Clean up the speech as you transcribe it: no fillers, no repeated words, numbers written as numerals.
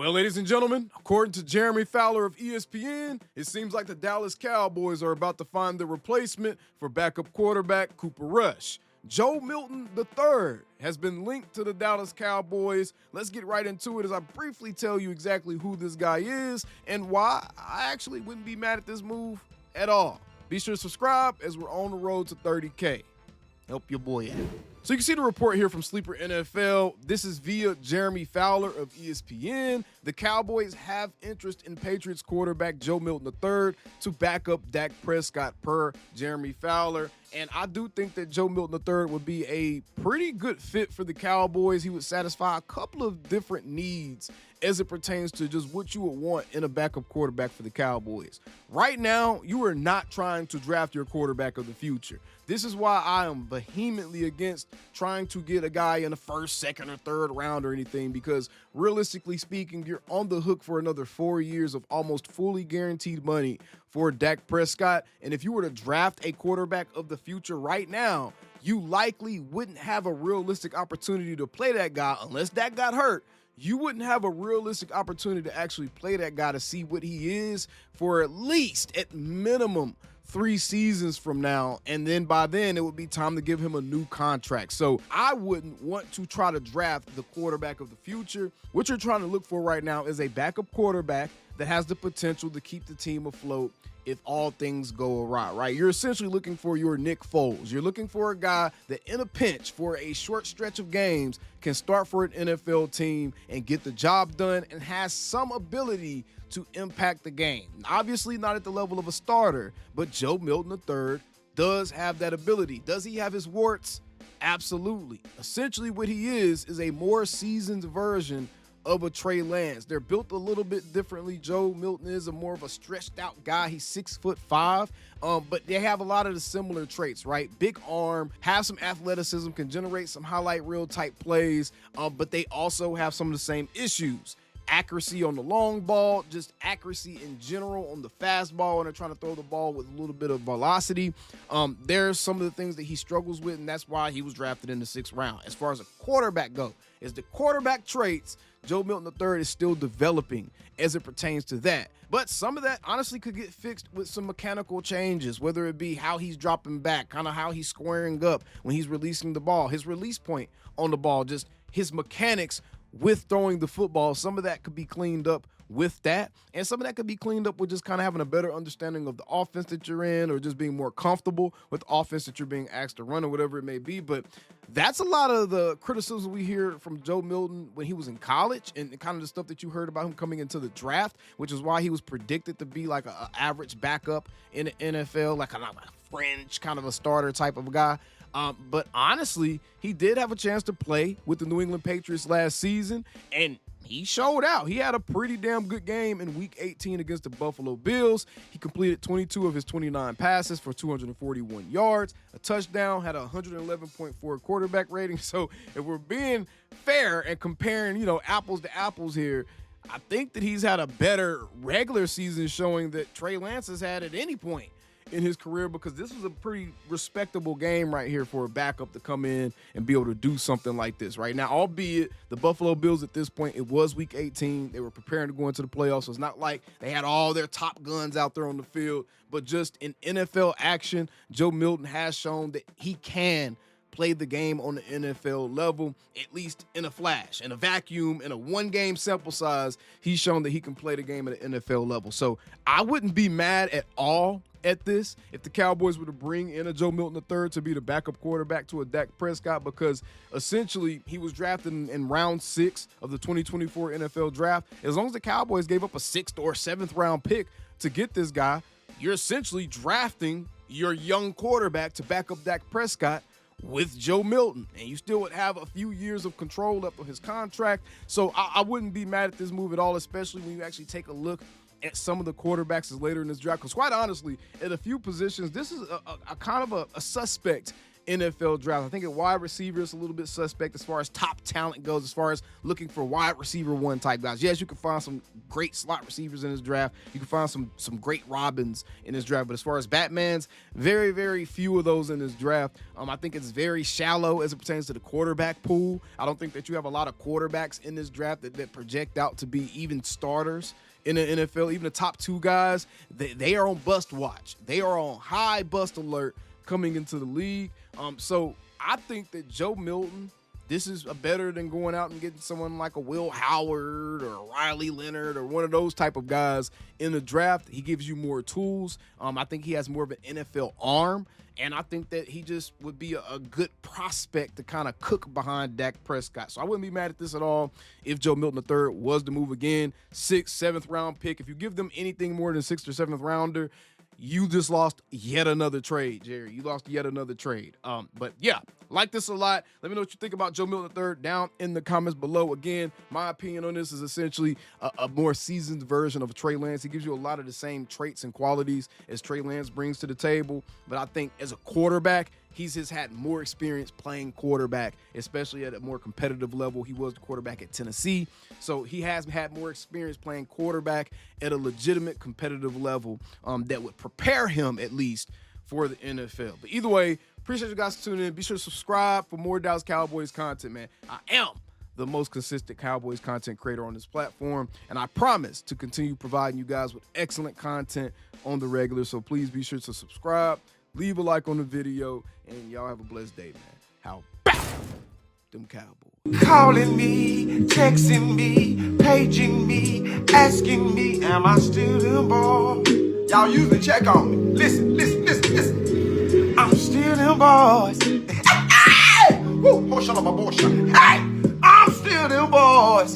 Well, ladies and gentlemen, according to Jeremy Fowler of ESPN, it seems like the Dallas Cowboys are about to find the replacement for backup quarterback Cooper Rush. Joe Milton III has been linked to the Dallas Cowboys. Let's get right into it as I briefly tell you exactly who this guy is and why I actually wouldn't be mad at this move at all. Be sure to subscribe as we're on the road to 30K. Help your boy out. So you can see the report here from Sleeper NFL. This is via Jeremy Fowler of ESPN. The Cowboys have interest in Patriots quarterback Joe Milton III to back up Dak Prescott per Jeremy Fowler. And I do think that Joe Milton III would be a pretty good fit for the Cowboys. He would satisfy a couple of different needs as it pertains to just what you would want in a backup quarterback for the Cowboys. Right now, you are not trying to draft your quarterback of the future. This is why I am vehemently against trying to get a guy in the first, second, or third round or anything, because realistically speaking, you're on the hook for another 4 years of almost fully guaranteed money for Dak Prescott. And if you were to draft a quarterback of the future right now, you likely wouldn't have a realistic opportunity to play that guy unless Dak got hurt. You wouldn't have a realistic opportunity to actually play that guy to see what he is for at least, at minimum, 3 seasons from now, and then by then it would be time to give him a new contract. So I wouldn't want to try to draft the quarterback of the future. What you're trying to look for right now is a backup quarterback that has the potential to keep the team afloat if all things go awry, right? You're essentially looking for your Nick Foles. You're looking for a guy that in a pinch for a short stretch of games can start for an NFL team and get the job done and has some ability to impact the game. Obviously not at the level of a starter, but Joe Milton III does have that ability. Does he have his warts? Absolutely. Essentially what he is a more seasoned version of a Trey Lance. They're built a little bit differently. Joe Milton is a more of a stretched out guy. He's 6'5", but they have a lot of the similar traits, right? Big arm, have some athleticism, can generate some highlight reel type plays, but they also have some of the same issues. Accuracy on the long ball, just accuracy in general on the fastball, and they're trying to throw the ball with a little bit of velocity. There's some of the things that he struggles with, and that's why he was drafted in the 6th round. As far as a quarterback go, is the quarterback traits, Joe Milton III is still developing as it pertains to that. But some of that honestly could get fixed with some mechanical changes, whether it be how he's dropping back, kind of how he's squaring up when he's releasing the ball, his release point on the ball, just his mechanics with throwing the football. Some of that could be cleaned up with that, and some of that could be cleaned up with just kind of having a better understanding of the offense that you're in, or just being more comfortable with the offense that you're being asked to run, or whatever it may be. But that's a lot of the criticism we hear from Joe Milton when he was in college, and kind of the stuff that you heard about him coming into the draft, which is why he was predicted to be like an average backup in the NFL, like a fringe kind of a starter type of guy. But honestly, he did have a chance to play with the New England Patriots last season, and he showed out. He had a pretty damn good game in Week 18 against the Buffalo Bills. He completed 22 of his 29 passes for 241 yards, a touchdown, had a 111.4 quarterback rating. So if we're being fair and comparing, apples to apples here, I think that he's had a better regular season showing that Trey Lance has had at any point in his career, because this was a pretty respectable game right here for a backup to come in and be able to do something like this right now. Albeit the Buffalo Bills at this point, it was Week 18. They were preparing to go into the playoffs. So it's not like they had all their top guns out there on the field, but just in NFL action, Joe Milton has shown that he can play the game on the NFL level, at least in a flash, in a vacuum, in a 1-game sample size. He's shown that he can play the game at an NFL level. So I wouldn't be mad at all at this if the Cowboys were to bring in a Joe Milton III to be the backup quarterback to a Dak Prescott, because essentially he was drafted in round 6 of the 2024 NFL draft. As long as the Cowboys gave up a 6th or 7th round pick to get this guy, you're essentially drafting your young quarterback to back up Dak Prescott with Joe Milton, and you still would have a few years of control left on his contract. So I wouldn't be mad at this move at all, especially when you actually take a look at some of the quarterbacks later in this draft, because quite honestly, at a few positions, this is a kind of a suspect NFL draft. I think at wide receiver is a little bit suspect as far as top talent goes, as far as looking for wide receiver one type guys. Yes, you can find some great slot receivers in this draft. You can find some great Robins in this draft. But as far as Batmans, very, very few of those in this draft. I think it's very shallow as it pertains to the quarterback pool. I don't think that you have a lot of quarterbacks in this draft that project out to be even starters in the NFL. Even the top two guys, they are on bust watch. They are on high bust alert coming into the league. So I think that Joe Milton, this is better than going out and getting someone like a Will Howard or Riley Leonard or one of those type of guys in the draft. He gives you more tools. I think he has more of an NFL arm, and I think that he just would be a good prospect to kind of cook behind Dak Prescott. So I wouldn't be mad at this at all if Joe Milton III was to move again. 6th, 7th round pick. If you give them anything more than 6th or 7th rounder, you just lost yet another trade, Jerry. You lost yet another trade. But yeah, like this a lot. Let me know what you think about Joe Milton III down in the comments below. Again, my opinion on this is essentially a more seasoned version of Trey Lance. He gives you a lot of the same traits and qualities as Trey Lance brings to the table. But I think as a quarterback, he's just had more experience playing quarterback, especially at a more competitive level. He was the quarterback at Tennessee. So he has had more experience playing quarterback at a legitimate competitive level that would prepare him at least for the NFL. But either way, appreciate you guys tuning in. Be sure to subscribe for more Dallas Cowboys content, man. I am the most consistent Cowboys content creator on this platform, and I promise to continue providing you guys with excellent content on the regular. So please be sure to subscribe, leave a like on the video, and y'all have a blessed day, man. How about them Cowboys? Calling me, texting me, paging me, asking me, am I still them boys? Y'all usually check on me. Listen. I'm still them boys. Hey! Woo! Hey! I'm still them boys.